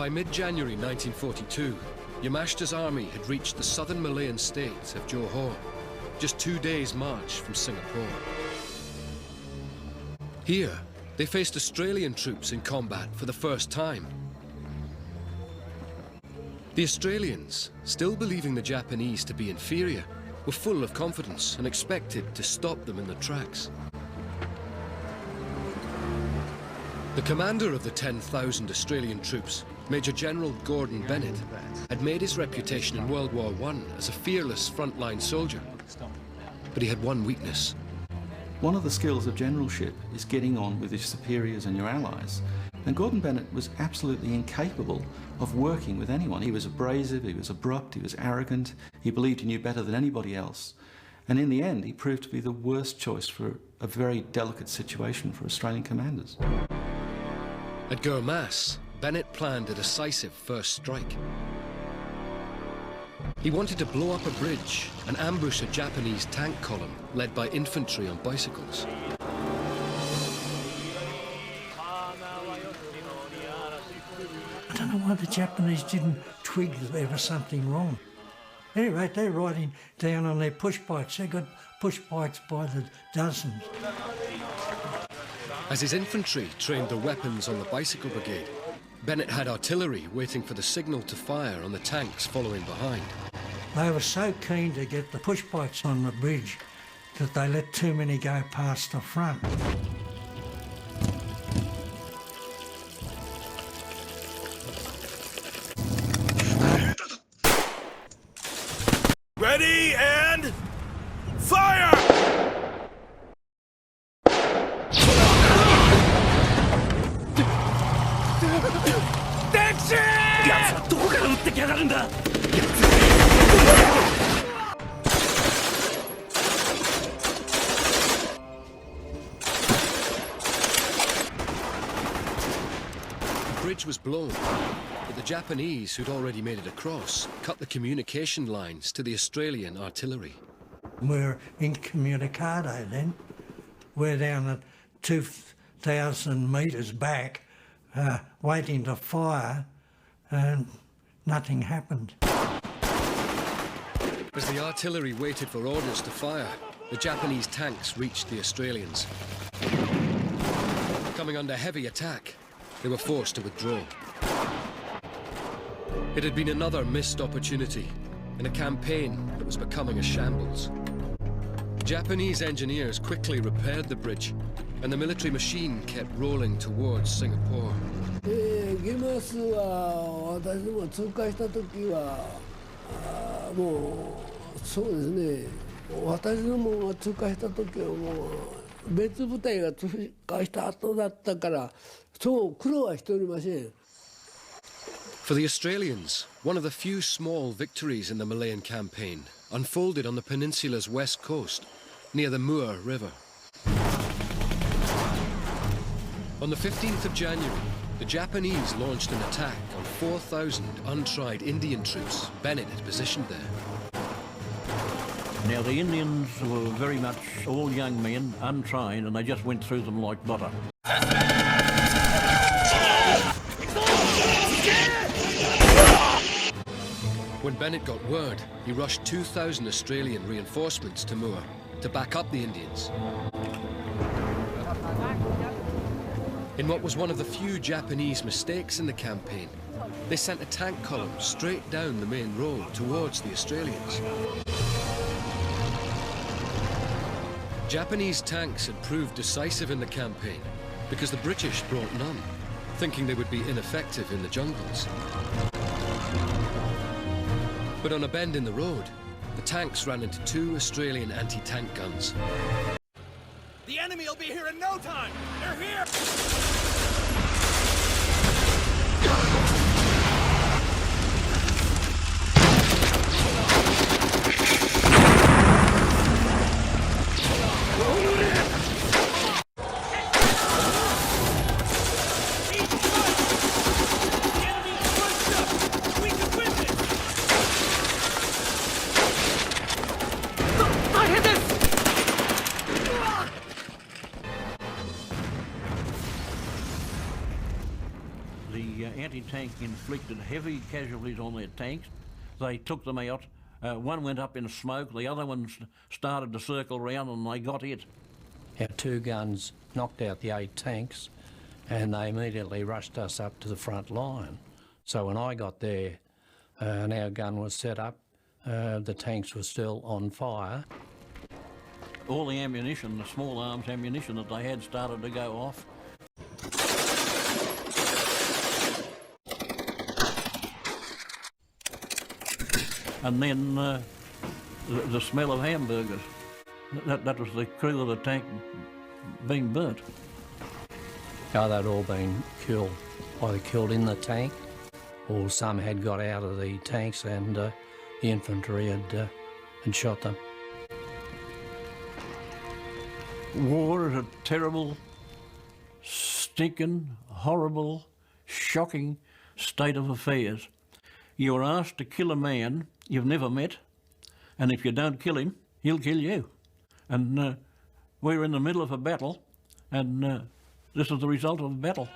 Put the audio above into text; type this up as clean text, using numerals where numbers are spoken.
By mid-January 1942, Yamashita's army had reached the southern Malayan state of Johor, just 2 days' march from Singapore. Here, they faced Australian troops in combat for the first time. The Australians, still believing the Japanese to be inferior, were full of confidence and expected to stop them in their tracks. The commander of the 10,000 Australian troops, Major General Gordon Bennett, had made his reputation in World War I as a fearless frontline soldier. But he had one weakness. One of the skills of generalship is getting on with your superiors and your allies. And Gordon Bennett was absolutely incapable of working with anyone. He was abrasive, he was abrupt, he was arrogant, he believed he knew better than anybody else. And in the end, he proved to be the worst choice for a very delicate situation for Australian commanders. At Gurmas, Bennett planned a decisive first strike. He wanted to blow up a bridge and ambush a Japanese tank column led by infantry on bicycles. I don't know why the Japanese didn't twig that there was something wrong. Anyway, they're riding down on their push bikes. They got push bikes by the dozens. As his infantry trained their weapons on the bicycle brigade, Bennett had artillery waiting for the signal to fire on the tanks following behind. They were so keen to get the push bikes on the bridge that they let too many go past the front. Ready and fire! The bridge was blown, but the Japanese, who'd already made it across, cut the communication lines to the Australian artillery. We're incommunicado then. We're down at 2,000 metres back, waiting to fire, and nothing happened. As the artillery waited for orders to fire, the Japanese tanks reached the Australians. Coming under heavy attack, they were forced to withdraw. It had been another missed opportunity in a campaign that was becoming a shambles. Japanese engineers quickly repaired the bridge, and the military machine kept rolling towards Singapore. ゲマスは私も通過した時はもうそうですね私どもが通過した時はもう別部隊が通過した後だったからそう苦労はしておりません。 For the Australians, one of the few small victories in the Malayan campaign unfolded on the peninsula's west coast, near the Muar River. On the 15th of January, the Japanese launched an attack on 4,000 untried Indian troops Bennett had positioned there. Now the Indians were very much all young men, untrained, and they just went through them like butter. When Bennett got word, he rushed 2,000 Australian reinforcements to Muar to back up the Indians. In what was one of the few Japanese mistakes in the campaign, they sent a tank column straight down the main road towards the Australians. Japanese tanks had proved decisive in the campaign because the British brought none, thinking they would be ineffective in the jungles. But on a bend in the road, the tanks ran into 2 Australian anti-tank guns. The enemy will be here in no time! They're here! anti-tank inflicted heavy casualties on their tanks. They took them out. One went up in smoke, the other one started to circle round and they got it. Our 2 guns knocked out the 8 tanks and they immediately rushed us up to the front line. So when I got there and our gun was set up, the tanks were still on fire. All the ammunition, the small arms ammunition that they had started to go off. And then the smell of hamburgers. That was the crew of the tank being burnt. Oh, they'd all been killed, either killed in the tank or some had got out of the tanks and the infantry had shot them. War is a terrible, stinking, horrible, shocking state of affairs. You are asked to kill a man you've never met, and if you don't kill him, he'll kill you. And we're in the middle of a battle, and this is the result of the battle.